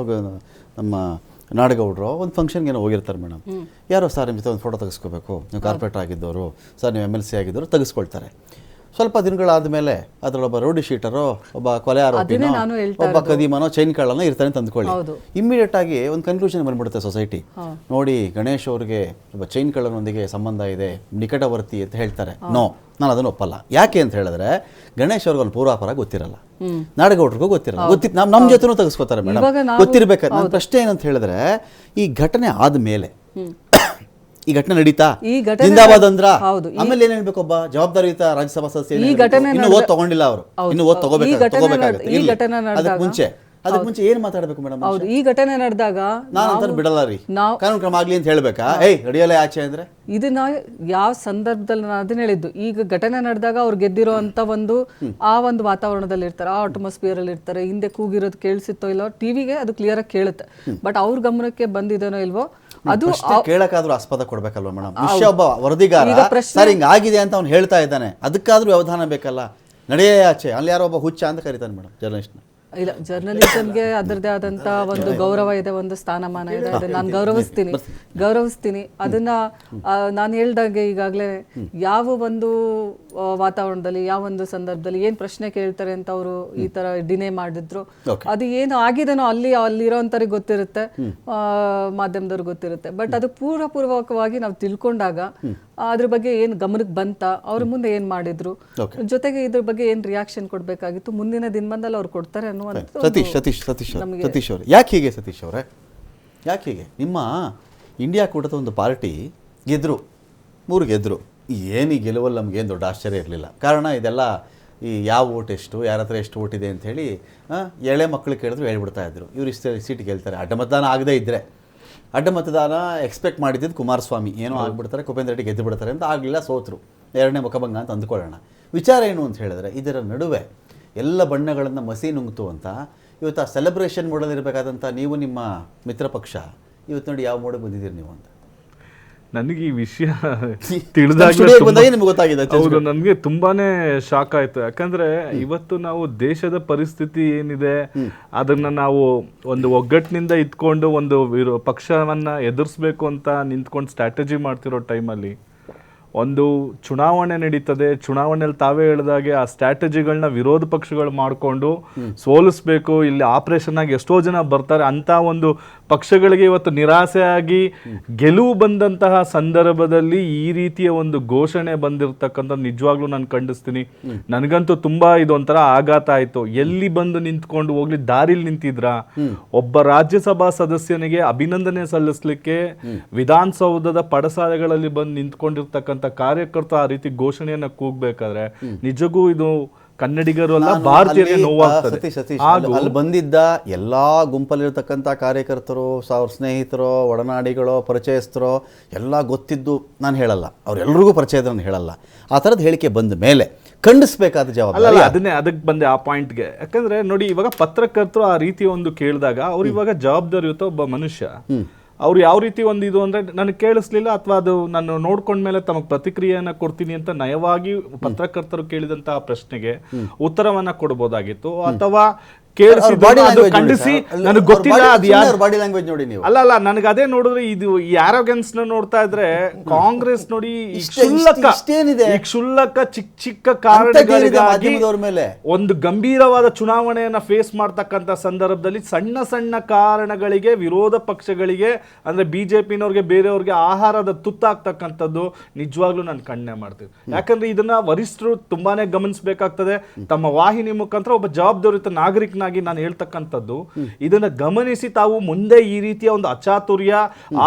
ನಮ್ಮ ನಾಡಗೌಡರು ಒಂದು ಫಂಕ್ಷನ್ಗೆ ಏನೋ ಹೋಗಿರ್ತಾರೆ ಮೇಡಮ್. ಯಾರೋ ಸರ್ ನಿಮ್ಮ ಜೊತೆ ಒಂದು ಫೋಟೋ ತೆಗೆಸ್ಕೋಬೇಕು, ನೀವು ಕಾರ್ಪೊರೇಟರ್ ಆಗಿದ್ದವರು ಸರ್, ನೀವು MLC ಆಗಿದ್ದವರು ತೆಗೆಸ್ಕೊಳ್ತಾರೆ. ಸ್ವಲ್ಪ ದಿನಗಳಾದ ಮೇಲೆ ಅದರೊಬ್ಬ ರೌಡಿ ಶೀಟರೋ, ಒಬ್ಬ ಕೊಲೆ ಆರೋಪಿನೋ, ಒಬ್ಬ ಕದೀಮನೋ, ಚೈನ್ ಕಳ್ಳನೋ ಇರ್ತಾನೆ ಅಂತ ಅಂದ್ಕೊಳ್ಳಿ. ಇಮ್ಮಿಡಿಯೇಟ್ ಆಗಿ ಒಂದು ಕನ್ಕ್ಲೂಷನ್ ಬಂದ್ಬಿಡುತ್ತೆ ಸೊಸೈಟಿ. ನೋಡಿ ಗಣೇಶ್ ಅವ್ರಿಗೆ ಒಬ್ಬ ಚೈನ್ ಕಳ್ಳನೊಂದಿಗೆ ಸಂಬಂಧ ಇದೆ, ನಿಕಟವರ್ತಿ ಅಂತ ಹೇಳ್ತಾರೆ. ನಾನು ಅದನ್ನು ಒಪ್ಪಲ್ಲ. ಯಾಕೆ ಅಂತ ಹೇಳಿದ್ರೆ ಗಣೇಶ್ ಅವ್ರಿಗೆ ಒಂದು ಪೂರ್ವಾಪರ ಗೊತ್ತಿರಲ್ಲ, ನಾಡಗೌಡ್ರಿಗೂ ಗೊತ್ತಿರಲ್ಲ, ನಮ್ಮ ಜೊತೆನೂ ತೆಗೆಸ್ಕೋತಾರೆ ಮೇಡಮ್, ಗೊತ್ತಿರ್ಬೇಕು. ನನ್ನ ಪ್ರಶ್ನೆ ಏನಂತ ಹೇಳಿದ್ರೆ, ಈ ಘಟನೆ ಆದ್ಮೇಲೆ ಈ ಘಟನೆ ನಡೀತಾ ಜಿಂದಾಬಾದ್ ಅಂದ್ರ ಆಮೇಲೆ ಏನ್ ಹೇಳ್ಬೇಕು, ಒಬ್ಬ ಜವಾಬ್ದಾರಿಯುತ ರಾಜ್ಯಸಭಾ ಸದಸ್ಯ ಇನ್ನು ಓದ್ ತಗೊಂಡಿಲ್ಲ, ಅವರು ಇನ್ನು ಓದ್ ತಗೋಬೇಕಾಗುತ್ತೆ. ಅದಕ್ಕೆ ಮುಂಚೆ ಏನ್ ಮಾತಾಡ್ಬೇಕು ಮೇಡಮ್? ಹೌದು, ಈ ಘಟನೆ ನಡೆದಾಗ ನಾನು ಬಿಡಲ್ಲ ರೀ, ಕಾನೂನು ಕ್ರಮ ಆಗ್ಲಿ ಅಂತ ಹೇಳ್ಬೇಕಾ? ನಡೆಯಲ್ಲ ಆಚೆ ಅಂದ್ರೆ ಇದನ್ನ ಯಾವ ಸಂದರ್ಭದಲ್ಲಿ ನಾನು ಅದನ್ನ ಹೇಳಿದ್ದು. ಈಗ ಘಟನೆ ನಡೆದಾಗ ಅವ್ರು ಗೆದ್ದಿರೋ ಅಂತ ಒಂದು ವಾತಾವರಣದಲ್ಲಿ ಇರ್ತಾರೆ, ಆ ಅಟ್ಮಾಸ್ಫಿಯರ್ ಅಲ್ಲಿ ಇರ್ತಾರೆ. ಹಿಂದೆ ಕೂಗಿರೋದು ಕೇಳಿಸಿತ್ತೋ ಇಲ್ಲೋ, ಟಿವಿಗೆ ಅದು ಕ್ಲಿಯರ್ ಆಗಿ ಕೇಳುತ್ತೆ. ಬಟ್ ಅವ್ರ ಗಮನಕ್ಕೆ ಬಂದಿದೇನೋ ಇಲ್ವೋ, ಅದು ಕೇಳಕ್ಕಾದ್ರೂ ಆಸ್ಪದ ಕೊಡ್ಬೇಕಲ್ವ ಮೇಡಮ್? ವಿಷಯ ಒಬ್ಬ ವರದಿಗಾರ ಸರ್ ಹಿಂಗ ಆಗಿದೆ ಅಂತ ಅವ್ನು ಹೇಳ್ತಾ ಇದ್ದಾನೆ, ಅದಕ್ಕಾದ್ರೂ ವ್ಯವಧಾನ ಬೇಕಲ್ಲ. ನಡೆಯೇ ಆಚೆ ಅಲ್ಲಿ ಯಾರೋ ಒಬ್ಬ ಹುಚ್ಚ ಅಂತ ಕರೀತಾನೆ ಮೇಡಮ್ ಜರ್ನಲಿಸ್ಟ್. ಇಲ್ಲ, ಜರ್ನಲಿಸಮ್ಗೆ ಅದರದೇ ಆದಂತ ಒಂದು ಗೌರವ ಇದೆ, ಒಂದು ಸ್ಥಾನಮಾನ ಇದೆ. ಅದನ್ನ ನಾನು ಗೌರವಿಸ್ತೀನಿ. ಅದನ್ನ ನಾನು ಹೇಳ್ದಾಗೆ ಈಗಾಗಲೇ ಯಾವ ಒಂದು ವಾತಾವರಣದಲ್ಲಿ, ಯಾವ ಒಂದು ಸಂದರ್ಭದಲ್ಲಿ ಏನ್ ಪ್ರಶ್ನೆ ಕೇಳ್ತಾರೆ ಅಂತ ಅವರು ಈ ತರ ಡಿನೇ ಮಾಡಿದ್ರು, Okay. ಅದು ಏನು ಆಗಿದೆನೋ ಅಲ್ಲಿರೋಂಥವ್ರಿಗೆ ಗೊತ್ತಿರುತ್ತೆ, ಮಾಧ್ಯಮದವ್ರಿಗೆ ಗೊತ್ತಿರುತ್ತೆ. ಬಟ್ ಅದು ಪೂರ್ವಕವಾಗಿ ನಾವು ತಿಳ್ಕೊಂಡಾಗ ಅದ್ರ ಬಗ್ಗೆ ಏನ್ ಗಮನಕ್ಕೆ ಬಂತ, ಅವ್ರ ಮುಂದೆ ಏನ್ ಮಾಡಿದ್ರು, Okay. ಜೊತೆಗೆ ಇದ್ರ ಬಗ್ಗೆ ಏನ್ ರಿಯಾಕ್ಷನ್ ಕೊಡ್ಬೇಕಾಗಿತ್ತು, ಮುಂದಿನ ದಿನಮಾನದಲ್ಲಿ ಅವ್ರು ಕೊಡ್ತಾರೆ ಅನ್ನುವಂಥ ಸತೀಶ್ ಅವರೇ, ಯಾಕೆ ಹೀಗೆ ಸತೀಶ್ ಅವರೇ, ಯಾಕೆ ಹೀಗೆ? ನಿಮ್ಮ ಇಂಡಿಯಾ ಕೂಟದ ಒಂದು ಪಾರ್ಟಿ ಗೆದ್ದರು, 3 ಗೆದ್ದರು. ಏನು ಈ ಗೆಲುವಲ್ಲಿ ನಮಗೇನು ದೊಡ್ಡ ಆಶ್ಚರ್ಯ ಇರಲಿಲ್ಲ. ಕಾರಣ ಇದೆಲ್ಲ ಈ ಯಾವ ಓಟ್ ಎಷ್ಟು, ಯಾರ ಹತ್ರ ಎಷ್ಟು ಓಟ್ ಇದೆ ಅಂಥೇಳಿ ಎಳೆ ಮಕ್ಕಳು ಕೇಳಿದ್ರು ಹೇಳ್ಬಿಡ್ತಾ ಇದ್ರು, ಇವ್ರು ಇಷ್ಟು ಸೀಟ್ ಗೆಲ್ತಾರೆ. ಅಡ್ಡ ಮತದಾನ ಆಗದೇ ಇದ್ದರೆ, ಅಡ್ಡ ಮತದಾನ ಎಕ್ಸ್ಪೆಕ್ಟ್ ಮಾಡಿದ್ದು ಕುಮಾರಸ್ವಾಮಿ ಏನೋ ಆಗಿಬಿಡ್ತಾರೆ, ಕುಪೇಂದ್ರ ರೆಡ್ಡಿ ಗೆದ್ದು ಬಿಡ್ತಾರೆ ಅಂತ, ಆಗಲಿಲ್ಲ, ಸೋತರು, 2ನೇ ಮುಖಭಂಗ ಅಂತ ಅಂದ್ಕೊಳ್ಳೋಣ. ವಿಚಾರ ಏನು ಅಂತ ಹೇಳಿದ್ರೆ, ಇದರ ನಡುವೆ ಎಲ್ಲ ಬಣ್ಣಗಳನ್ನು ಮಸಿ ನುಂಗ್ತು ಅಂತ ಇವತ್ತು ಆ ಸೆಲೆಬ್ರೇಷನ್ ಮಾಡೋದಿರಬೇಕಾದಂಥ ನೀವು ನಿಮ್ಮ ಮಿತ್ರ ಪಕ್ಷ ಇವತ್ತು ನೋಡಿ ಯಾವ ಮೋಡಿಗೆ ಬಂದಿದ್ದೀರಿ ನೀವು ಅಂತ ನನಗೆ ಈ ವಿಷಯ ತಿಳಿದಾಗ ನಿಮ್ಗೆ ಗೊತ್ತಾಗಿದೆ. ಹೌದು, ನನಗೆ ತುಂಬಾನೇ ಶಾಕ್ ಆಯ್ತು. ಯಾಕಂದ್ರೆ ಇವತ್ತು ನಾವು ದೇಶದ ಪರಿಸ್ಥಿತಿ ಏನಿದೆ ಅದನ್ನ ನಾವು ಒಂದು ಒಗ್ಗಟ್ಟಿನಿಂದ ಇದ್ಕೊಂಡು ಒಂದು ಪಕ್ಷವನ್ನ ಎದುರಿಸ್ಬೇಕು ಅಂತ ನಿಂತ್ಕೊಂಡು ಸ್ಟ್ರಾಟಜಿ ಮಾಡ್ತಿರೋ ಟೈಮಲ್ಲಿ ಒಂದು ಚುನಾವಣೆ ನಡೀತದೆ. ಚುನಾವಣೆಯಲ್ಲಿ ತಾವೇ ಹೇಳಿದಾಗೆ ಆ ಸ್ಟ್ರಾಟಜಿಗಳನ್ನ ವಿರೋಧ ಪಕ್ಷಗಳು ಮಾಡಿಕೊಂಡು ಸೋಲಿಸ್ಬೇಕು, ಇಲ್ಲಿ ಆಪರೇಷನ್ ಆಗಿ ಎಷ್ಟೋ ಜನ ಬರ್ತಾರೆ ಅಂತ ಒಂದು ಪಕ್ಷಗಳಿಗೆ ಇವತ್ತು ನಿರಾಸೆಯಾಗಿ ಗೆಲುವು ಬಂದಂತಹ ಸಂದರ್ಭದಲ್ಲಿ ಈ ರೀತಿಯ ಒಂದು ಘೋಷಣೆ ಬಂದಿರತಕ್ಕಂಥ ನಿಜವಾಗ್ಲೂ ನಾನು ಖಂಡಿಸ್ತೀನಿ. ನನಗಂತೂ ತುಂಬಾ ಇದೊಂಥರ ಆಘಾತ ಆಯ್ತು. ಎಲ್ಲಿ ಬಂದು ನಿಂತ್ಕೊಂಡು ಹೋಗ್ಲಿ, ದಾರಿಲಿ ನಿಂತಿದ್ರ? ಒಬ್ಬ ರಾಜ್ಯಸಭಾ ಸದಸ್ಯನಿಗೆ ಅಭಿನಂದನೆ ಸಲ್ಲಿಸ್ಲಿಕ್ಕೆ ವಿಧಾನಸೌಧದ ಪಡಸಾಲೆಗಳಲ್ಲಿ ಬಂದು ನಿಂತ್ಕೊಂಡಿರ್ತಕ್ಕಂಥ ಕಾರ್ಯಕರ್ತರು ಆ ರೀತಿ ಘೋಷಣೆಯನ್ನ ಕೂಗ್ಬೇಕಾದ್ರೆ ನಿಜಕ್ಕೂ ಇದು ಕನ್ನಡಿಗರು ಅಲ್ಲ, ಭಾರತೀಯರಿಗೆ ನೋವಾಗ್ತದೆ. ಅಲ್ಲಿ ಬಂದಿದ್ದ ಎಲ್ಲಾ ಗುಂಪಲ್ಲಿರ್ತಕ್ಕಂಥ ಕಾರ್ಯಕರ್ತರು, ಅವ್ರ ಸ್ನೇಹಿತರೋ, ಒಡನಾಡಿಗಳೋ, ಪರಿಚಯಸ್ಥರೋ ಎಲ್ಲ ಗೊತ್ತಿದ್ದು ನಾನು ಹೇಳಲ್ಲ, ಅವ್ರೆಲ್ರಿಗೂ ಪರಿಚಯದನ್ನು ಹೇಳಲ್ಲ. ಆ ಥರದ ಹೇಳಿಕೆ ಬಂದ ಮೇಲೆ ಖಂಡಿಸ್ಬೇಕಾದ ಜವಾಬ್ದಾರಿ ಅದಕ್ಕೆ ಬಂದೆ ಆ ಪಾಯಿಂಟ್ಗೆ. ಯಾಕಂದ್ರೆ ನೋಡಿ, ಇವಾಗ ಪತ್ರಕರ್ತರು ಆ ರೀತಿ ಒಂದು ಕೇಳಿದಾಗ ಅವ್ರು ಇವಾಗ ಜವಾಬ್ದಾರಿಯುತ ಒಬ್ಬ ಮನುಷ್ಯ, ಅವ್ರು ಯಾವ ರೀತಿ ಒಂದು ಇದು ಅಂದ್ರೆ ನನಗೆ ಕೇಳಿಸ್ಲಿಲ್ಲ ಅಥವಾ ಅದು ನಾನು ನೋಡ್ಕೊಂಡ್ಮೇಲೆ ತಮಗೆ ಪ್ರತಿಕ್ರಿಯೆಯನ್ನ ಕೊಡ್ತೀನಿ ಅಂತ ನಯವಾಗಿ ಪತ್ರಕರ್ತರು ಕೇಳಿದಂತಹ ಪ್ರಶ್ನೆಗೆ ಉತ್ತರವನ್ನ ಕೊಡಬಹುದಾಗಿತ್ತು. ಅಥವಾ ಖಂಡಿಸಿ ನನಗೆ ಗೊತ್ತಿಲ್ಲ ಅದು ಯಾರು ಬಾಡಿ ಲ್ಯಾಂಗ್ವೇಜ್ ನೋಡಿ ನೀವು. ಅಲ್ಲ ನನಗೆ ಅದೇ ನೋಡಿದ್ರೆ ಇದು ಈ ಆರೋಗ್ಯನ್ಸ್ ನ ನೋಡ್ತಾ ಇದ್ರೆ ಕಾಂಗ್ರೆಸ್ ನೋಡಿ ಕ್ಷುಲ್ಲಕ ಚಿಕ್ಕ ಕಾರಣಗಳಿಗಾಗಿ ಒಂದು ಗಂಭೀರವಾದ ಚುನಾವಣೆಯನ್ನ ಫೇಸ್ ಮಾಡ್ತಕ್ಕಂಥ ಸಂದರ್ಭದಲ್ಲಿ ಸಣ್ಣ ಕಾರಣಗಳಿಗೆ ವಿರೋಧ ಪಕ್ಷಗಳಿಗೆ ಅಂದ್ರೆ ಬಿಜೆಪಿನವ್ರಿಗೆ ಬೇರೆಯವ್ರಿಗೆ ಆಹಾರದ ತುತ್ತಾಗ್ತಕ್ಕಂಥದ್ದು ನಿಜವಾಗ್ಲೂ ನಾನು ಖಂಡನೆ ಮಾಡ್ತೀನಿ. ಯಾಕಂದ್ರೆ ಇದನ್ನ ವರಿಷ್ಠರು ತುಂಬಾನೇ ಗಮನಿಸಬೇಕಾಗ್ತದೆ. ತಮ್ಮ ವಾಹಿನಿ ಮುಖಾಂತರ ಒಬ್ಬ ಜವಾಬ್ದಾರಿಯುತ ನಾಗರಿಕನಾಗಿ ನಾನು ಹೇಳ್ತಕ್ಕಂಥದ್ದು, ಇದನ್ನ ಗಮನಿಸಿ ತಾವು ಮುಂದೆ ಈ ರೀತಿಯ ಒಂದು ಅಚಾತುರ್ಯ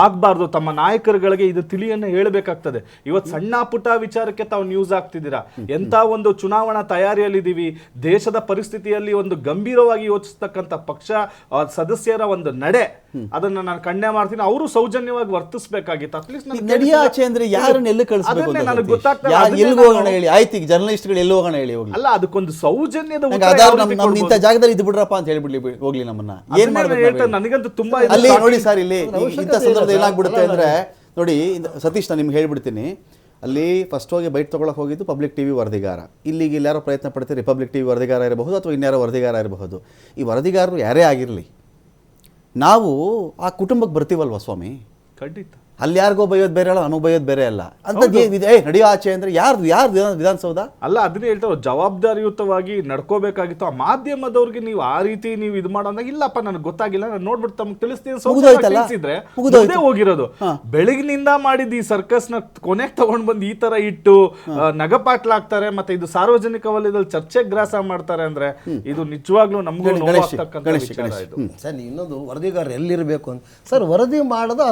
ಆಗ್ಬಾರ್ದು. ತಮ್ಮ ನಾಯಕರುಗಳಿಗೆ ಇದು ತಿಳಿಯನ್ನ ಹೇಳಬೇಕಾಗ್ತದೆ. ಇವತ್ತು ಸಣ್ಣ ಪುಟ್ಟ ವಿಚಾರಕ್ಕೆ ತಾವು ನ್ಯೂಸ್ ಆಗ್ತಿದ್ದೀರಾ. ಎಂತ ಒಂದು ಚುನಾವಣಾ ತಯಾರಿಯಲ್ಲಿದ್ದೀವಿ, ದೇಶದ ಪರಿಸ್ಥಿತಿಯಲ್ಲಿ ಒಂದು ಗಂಭೀರವಾಗಿ ಯೋಚಿಸ್ತಕ್ಕಂಥ ಪಕ್ಷ ಸದಸ್ಯರ ಒಂದು ನಡೆ, ಅದನ್ನ ನಾನು ಖಂಡನೆ ಮಾಡ್ತೀನಿ. ಅವರು ಸೌಜನ್ಯವಾಗಿ ವರ್ತಿಸಬೇಕಾಗಿತ್ತು. ಅಟ್ಲೀಸ್ಟ್ ನಡಿಯಾಚೆ ಅಂದ್ರೆ ಯಾರನ್ನ ಎಲ್ಲಿ ಕಳಿಸಬೇಕು ನನಗೆ ಗೊತ್ತಾಗ್ತದೆ. ಎಲ್ಲಿ ಹೋಗೋಣ ಹೇಳಿ, ಆಯ್ತು ಈಗ ಜರ್ನಲಿಸ್ಟ್ಗಳು ಎಲ್ಲಿ ಹೋಗೋಣ ಹೇಳಿ, ಹೋಗಿ ಅಲ್ಲ ಅದಕ್ಕೊಂದು ಸೌಜನ್ಯದ ಇಂಥ ಜಾಗದಲ್ಲಿ ಇದು ಬಿಡ್ರಪ್ಪ ಅಂತ ಹೇಳ್ಬಿಡ್ಲಿ, ಹೋಗ್ಲಿ ನಮ್ಮನ್ನ ಏನ್ ಮಾಡ್ಬೇಕು. ನನಗಂತೂ ತುಂಬಾ ಅಲ್ಲಿ ನೋಡಿ ಸರ್, ಇಲ್ಲಿ ಇಂಥ ಸಂದರ್ಭದಲ್ಲಿ ಏನಾಗ್ಬಿಡುತ್ತೆ ಅಂದ್ರೆ ನೋಡಿ ಸತೀಶ್, ನಾನು ನಿಮ್ಗೆ ಹೇಳ್ಬಿಡ್ತೀನಿ. ಅಲ್ಲಿ ಫಸ್ಟ್ ಹೋಗಿ ಬೈಟ್ ತೊಗೊಳಕ್ಕೆ ಹೋಗಿದ್ದು ಪಬ್ಲಿಕ್ ಟಿವಿ ವರದಿಗಾರ. ಇಲ್ಲಿಗೆ ಇಲ್ಲಾರೋ ಪ್ರಯತ್ನ ಪಡ್ತೀವಿ, ರಿಪಬ್ಲಿಕ್ ಟಿವಿ ವರದಿಗಾರ ಇರಬಹುದು ಅಥವಾ ಇನ್ಯಾರೋ ವರದಿಗಾರ ಇರಬಹುದು. ಈ ವರದಿಗಾರರು ಯಾರೇ ಆಗಿರಲಿ, ನಾವು ಆ ಕುಟುಂಬಕ್ಕೆ ಬರ್ತೀವಲ್ವ ಸ್ವಾಮಿ. ಖಂಡಿತ ಅಲ್ಲಿ ಯಾರಿಗೋ ಬೈಯೋದು ಬೇರೆ ಅಲ್ಲ, ನಮಗೆ ಬೈಯೋದು ಬೇರೆ ಅಲ್ಲ ಅಂತ ನಡೆಯೋ ಆಚೆ ಅಂದ್ರೆ ಯಾರು ವಿಧಾನಸೌಧ ಅಲ್ಲ. ಅದನ್ನೇ ಹೇಳ್ತಾರೋ, ಜವಾಬ್ದಾರಿಯುತವಾಗಿ ನಡ್ಕೋಬೇಕಾಗಿತ್ತು. ಆ ಮಾಧ್ಯಮದವ್ರಿಗೆ ನೀವು ಆ ರೀತಿ ನೀವು ಇದು ಮಾಡೋದಾಗ ಇಲ್ಲಪ್ಪ ನನಗೆ ಗೊತ್ತಾಗಿಲ್ಲ, ನಾನು ನೋಡ್ಬಿಟ್ಟು ತಮಗೆ ತಿಳಿಸ್ತಿದ್ರೆ ಹೋಗಿರೋದು. ಬೆಳಗಿನಿಂದ ಮಾಡಿದ್ದು ಈ ಸರ್ಕಸ್ ನ ಕೊನೆಗೆ ತಗೊಂಡ್ ಬಂದು ಈ ತರ ಇಟ್ಟು ನಗಪಾಟ್ಲಾಗ್ತಾರೆ, ಮತ್ತೆ ಇದು ಸಾರ್ವಜನಿಕ ವಲಯದಲ್ಲಿ ಚರ್ಚೆ ಗ್ರಾಸ ಮಾಡ್ತಾರೆ ಅಂದ್ರೆ ಇದು ನಿಜವಾಗ್ಲೂ ನಮಗೂ ನೋವಾಗ್ತಕ್ಕಂಥ ವಿಚಾರ ಇದು. ಸರ್, ಇನ್ನೊಂದು ವರದಿಗಾರ ಎಲ್ಲಿರ್ಬೇಕು ಅಂತ ಸರ್, ವರದಿ ಮಾಡೋದು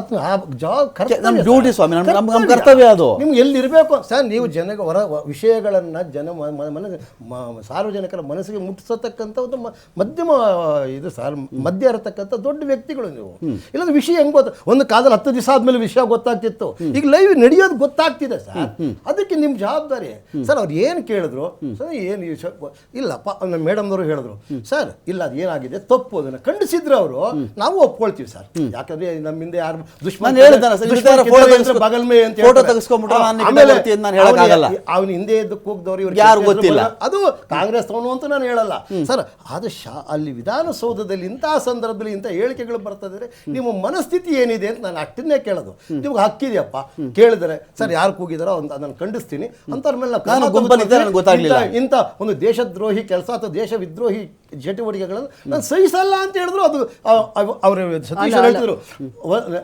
ನಮ್ಮ ಡ್ಯೂಟಿ ಸ್ವಾಮಿ, ನಮ್ಮ ಕರ್ತವ್ಯ ಅದು. ನಿಮ್ಗೆ ಎಲ್ಲಿರಬೇಕು ಸರ್, ನೀವು ವಿಷಯಗಳನ್ನು ಸಾರ್ವಜನಿಕರ ಮನಸ್ಸಿಗೆ ಮುಟ್ಟಿಸತಕ್ಕಂಥ ಒಂದು ಮಧ್ಯಮ ಇದು ಸರ್, ಮಧ್ಯ ಇರತಕ್ಕಂಥ ದೊಡ್ಡ ವ್ಯಕ್ತಿಗಳು ನೀವು. ಇಲ್ಲೊಂದು ವಿಷಯ ಹೆಂಗ್ ಒಂದು ಕಾಲದಲ್ಲಿ 10 ದಿವಸ ಆದ್ಮೇಲೆ ವಿಷಯ ಗೊತ್ತಾಗ್ತಿತ್ತು, ಈಗ ಲೈವ್ ನಡೆಯೋದು ಗೊತ್ತಾಗ್ತಿದೆ ಸರ್. ಅದಕ್ಕೆ ನಿಮ್ಮ ಜವಾಬ್ದಾರಿ ಸರ್. ಅವ್ರು ಏನು ಕೇಳಿದ್ರು ಸರ್, ಏನು ಇಲ್ಲಪ್ಪ ಮೇಡಮ್ನವರು ಹೇಳಿದ್ರು ಸರ್, ಇಲ್ಲ ಅದು ಏನಾಗಿದೆ ತಪ್ಪು, ಅದನ್ನು ಖಂಡಿಸಿದ್ರು ಅವರು, ನಾವು ಒಪ್ಕೊಳ್ತೀವಿ ಸರ್. ಯಾಕಂದ್ರೆ ನಮ್ಮಿಂದ ಯಾರು ದುಶ್ಮನ್ ಹೇಳಿದಾನೆ ಫೋಟೋ ತೆಗೆಸ್ಕೊಂಡ್ಬಿಟ್ರೆ ನಾನು ನಿಕಟವರ್ತಿ ಅಂತ ನಾನು ಹೇಳಕ್ಕಾಗಲ್ಲ. ಅವನು ಹಿಂದೆ ಎದ್ದು ಕೂಗ್ದವ್ರು ಇವ್ರಿಗೆ ಯಾರು ಗೊತ್ತಿಲ್ಲ. ಅದು ಕಾಂಗ್ರೆಸ್ ಅವನು ಅಂತ ನಾನು ಹೇಳಲ್ಲ ಸರ್. ಅದು ಅಲ್ಲಿ ವಿಧಾನಸೌಧದಲ್ಲಿ ಇಂತಹ ಸಂದರ್ಭದಲ್ಲಿ ಇಂಥ ಹೇಳಿಕೆಗಳು ಬರ್ತದೆ, ನಿಮ್ಮ ಮನಸ್ಥಿತಿ ಏನಿದೆ ಅಂತ ನಾನು ಅಷ್ಟನ್ನೇ ಕೇಳೋದು. ನಿಮ್ಗೆ ಹಕ್ಕಿದೆಯಪ್ಪ ಕೇಳಿದರೆ ಸರ್ ಯಾರು ಕೂಗಿದಾರೋ ಅದನ್ನು ಖಂಡಿಸ್ತೀನಿ ಅಂತವ್ರ ಮೇಲೆ ಇಂಥ ಒಂದು ದೇಶದ್ರೋಹಿ ಕೆಲಸ ಅಥವಾ ದೇಶ ವಿದ್ರೋಹಿ ಚಟುವಟಿಕೆಗಳನ್ನು ನಾನು ಸಹಿಸಲ್ಲ ಅಂತ ಹೇಳಿದ್ರು. ಅದು ಅವರು ಸತೀಶ್ ಹೇಳ್ತಿದ್ರು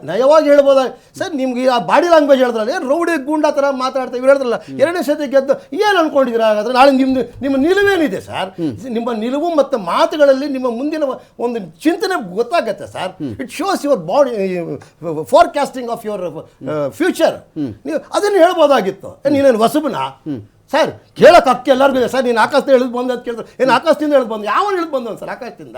ನಯವಾಗಿ ಹೇಳ್ಬೋದ ಸರ್. ನಿಮ್ಗೆ ಆ ಬಾಡಿ ಲ್ಯಾಂಗ್ವೇಜ್ ಹೇಳಿದ್ರಲ್ಲ, ರೌಡಿ ಗೂಂಡಾ ಥರ ಮಾತಾಡ್ತಾ ಇವ್ರು ಹೇಳಿದ್ರಲ್ಲ, 2ನೇ ಸತಿ ಗೆದ್ದು ಏನು ಅನ್ಕೊಂಡಿದ್ದೀರ? ಹಾಗಾದ್ರೆ ನಾಳೆ ನಿಮ್ಮ ನಿಲುವೇನಿದೆ ಸರ್? ನಿಮ್ಮ ನಿಲುವು ಮತ್ತು ಮಾತುಗಳಲ್ಲಿ ನಿಮ್ಮ ಮುಂದಿನ ಒಂದು ಚಿಂತನೆ ಗೊತ್ತಾಗತ್ತೆ sir. It shows your body forecasting of your future. ನೀವು ಅದನ್ನು ಹೇಳ್ಬೋದಾಗಿತ್ತು. ನೀನೇನು ಹೊಸಬನ ಸರ್? ಕೇಳಕ್ಕೆ ಹಕ್ಕಿ ಎಲ್ಲರಿಗೂ ಇದೆ ಸರ್. ನೀನು ಆಕಾಶದಿಂದ ಇಳಿದು ಬಂದು ಅಂತ ಕೇಳಿದ್ರೆ ಏನು ಆಕಾಶದಿಂದ ಇಳಿದು ಬಂದು ಯಾವ ಇಳಿದು ಬಂದ ಸರ್? ಆಕಾಶದಿಂದ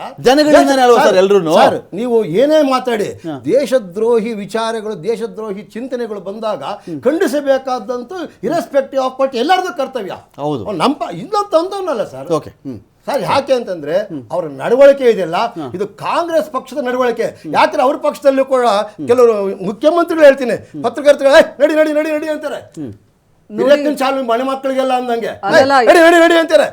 ಸರ್ ನೀವು ಏನೇ ಮಾತಾಡಿ ದೇಶದ್ರೋಹಿ ವಿಚಾರಗಳು ದೇಶದ್ರೋಹಿ ಚಿಂತನೆಗಳು ಬಂದಾಗ ಖಂಡಿಸಬೇಕಾದಂತೂ ಇರೆಸ್ಪೆಕ್ಟಿವ್ ಆಫ್ ಪಾರ್ಟಿ ಎಲ್ಲರದ್ದು ಕರ್ತವ್ಯ. ಹೌದು, ಇನ್ನೊಂದು ಅಂತವನ್ನಲ್ಲ ಸರ್. ಓಕೆ ಸರ್ ಯಾಕೆ ಅಂತಂದ್ರೆ ಅವರ ನಡವಳಿಕೆ ಇದೆಯಲ್ಲ, ಇದು ಕಾಂಗ್ರೆಸ್ ಪಕ್ಷದ ನಡವಳಿಕೆ. ಯಾಕಂದ್ರೆ ಅವ್ರ ಪಕ್ಷದಲ್ಲೂ ಕೂಡ ಕೆಲವರು ಮುಖ್ಯಮಂತ್ರಿಗಳು ಹೇಳ್ತೀನಿ ಪತ್ರಕರ್ತರು ನಡಿ ನಡಿ ನಡಿ ನಡಿ ಅಂತಾರೆ. ಚಾಲು ಮನೆ ಮಕ್ಕಳಿಗೆಲ್ಲ ಅಂದಂಗೆ ನಡಿ ನಡಿ ಅಂತಾರೆ.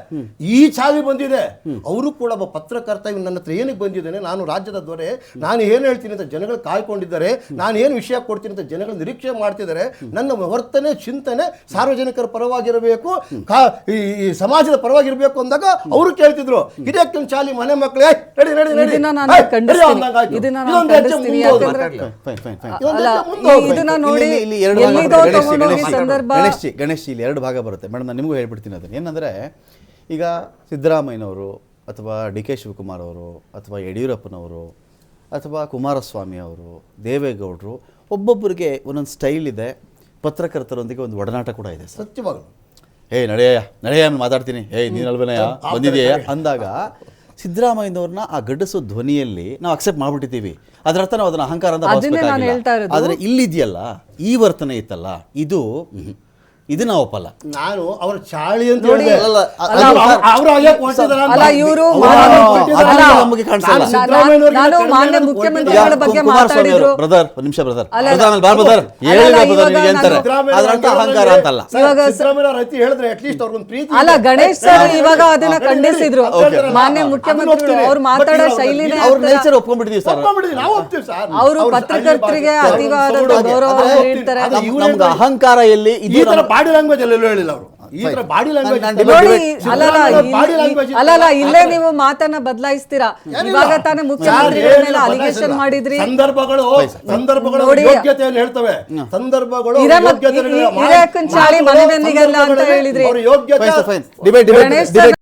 ಈ ಚಾವಿ ಬಂದಿದೆ. ಅವರು ಕೂಡ ಒಬ್ಬ ಪತ್ರಕರ್ತ ನನ್ನ ಹತ್ರ ಏನಕ್ಕೆ ಬಂದಿದ್ದೇನೆ, ನಾನು ರಾಜ್ಯದ ದೊರೆ, ನಾನು ಏನು ಹೇಳ್ತೀನಿ ಅಂತ ಜನಗಳು ಕಾಯ್ಕೊಂಡಿದ್ದಾರೆ, ನಾನು ಏನು ವಿಷಯ ಕೊಡ್ತೀನಿ ಅಂತ ಜನಗಳು ನಿರೀಕ್ಷೆ ಮಾಡ್ತಿದ್ದಾರೆ. ನನ್ನ ವರ್ತನೆ ಚಿಂತನೆ ಸಾರ್ವಜನಿಕರ ಪರವಾಗಿರಬೇಕು, ಈ ಸಮಾಜದ ಪರವಾಗಿರ್ಬೇಕು ಅಂದಾಗ ಅವರು ಕೇಳ್ತಿದ್ರು ಹಿರಿಯಕ್ಕನ ಚಾಲಿ ಮನೆ ಮಕ್ಕಳು ನಡಿ ನಡಿ ನಡಿ ಗಣೇಶ್ ಇಲ್ಲಿ 2 ಭಾಗ ಬರುತ್ತೆ ಮೇಡಮ್. ನಾನು ನಿಮಗೂ ಹೇಳ್ಬಿಡ್ತೀನಿ ಅದನ್ನು. ಏನಂದರೆ ಈಗ ಸಿದ್ದರಾಮಯ್ಯನವರು ಅಥವಾ ಡಿ ಕೆ ಶಿವಕುಮಾರ್ ಅವರು ಅಥವಾ ಯಡಿಯೂರಪ್ಪನವರು ಅಥವಾ ಕುಮಾರಸ್ವಾಮಿ ಅವರು, ದೇವೇಗೌಡರು, ಒಬ್ಬೊಬ್ಬರಿಗೆ ಒಂದೊಂದು ಸ್ಟೈಲ್ ಇದೆ. ಪತ್ರಕರ್ತರೊಂದಿಗೆ ಒಂದು ಒಡನಾಟ ಕೂಡ ಇದೆ. ಸತ್ಯವಾಗಲು ನಡೆಯ ಮಾತಾಡ್ತೀನಿ, ನೀನಲ್ವೇನಯ್ಯ ಬಂದಿದೆಯಾ ಅಂದಾಗ ಸಿದ್ದರಾಮಯ್ಯನವ್ರನ್ನ ಆ ಗಡ್ಡಸು ಧ್ವನಿಯಲ್ಲಿ ನಾವು ಅಕ್ಸೆಪ್ಟ್ ಮಾಡ್ಬಿಟ್ಟಿದ್ದೀವಿ. ಅದರ ಅರ್ಥ ನಾವು ಅದನ್ನ ಅಹಂಕಾರ ಅಂತ ಭಾವಿಸಬೇಕಾಗಿಲ್ಲ. ಆದರೆ ಇಲ್ಲಿದೆಯಲ್ಲ ಈ ವರ್ತನೆ ಇತ್ತಲ್ಲ, ಇದು ನಾವು ಒಪ್ಪಲ್ಲ. ನಾನು ಅವರ ಚಾಳಿ ಅಂತ ಬ್ರದರ್ ನಿಮಿಷ ಬ್ರದರ್ ಅಹಂಕಾರ ಅಂತಲ್ಲ. ಹೇಳಿದ್ರೆ ಅಟ್ಲೀಸ್ಟ್ ಅವ್ರಿಗೊಂದು ಪ್ರೀತಿ ಅಲ್ಲ. ಗಣೇಶ್ ಸರ್ ಇವಾಗ ಅದನ್ನ ಖಂಡಿಸಿದ್ರು. ಮಾನ್ಯ ಮುಖ್ಯಮಂತ್ರಿಗಳು ಅವ್ರು ಮಾತಾಡೋ ಶೈಲಿನೇ ಅವ್ರ ನೇಚರ್ ಒಪ್ಕೊಂಡ್ಬಿಟ್ಟಿದೀವಿ ಸರ್. ನಾವು ಒಪ್ತೀವಿ ಸರ್. ಅವರು ಪತ್ರಕರ್ತರಿಗೆ ಅತಿವಾದ ಗೌರವ ನೀಡ್ತಾರೆ. ನಮ್ಗೆ ಅಹಂಕಾರ ಎಲ್ಲಿ ಬಾಡಿ ಲ್ಯಾಂಗ್ವೇಜ್ ಎಲ್ಲ ಹೇಳಿಲ್ಲ ಅವರು. ಈ ತರ ಬಾಡಿ ಲ್ಯಾಂಗ್ವೇಜ್ ಅಲ್ಲಲ್ಲ, ಇಲ್ಲೇ ನೀವು ಮಾತನ್ನ ಬದಲಾಯಿಸ್ತೀರಾ. ಇವಾಗ ತಾನೇ ಮುಖ್ಯಮಂತ್ರಿಗಳ ಮೇಲೆ ಅಲಿಗೇಷನ್ ಮಾಡಿದ್ರಿ. ಸಂದರ್ಭಗಳು ಯೋಗ್ಯತೆಯನ್ನು ಹೇಳ್ತವೆ. ಸಂದರ್ಭಗಳು ಚಾಳಿ ಮನೆ ಬೆನ್ನಿಗಲ್ಲ ಅಂತ ಹೇಳಿದ್ರಿ. ಗಣೇಶ್ ಸರ್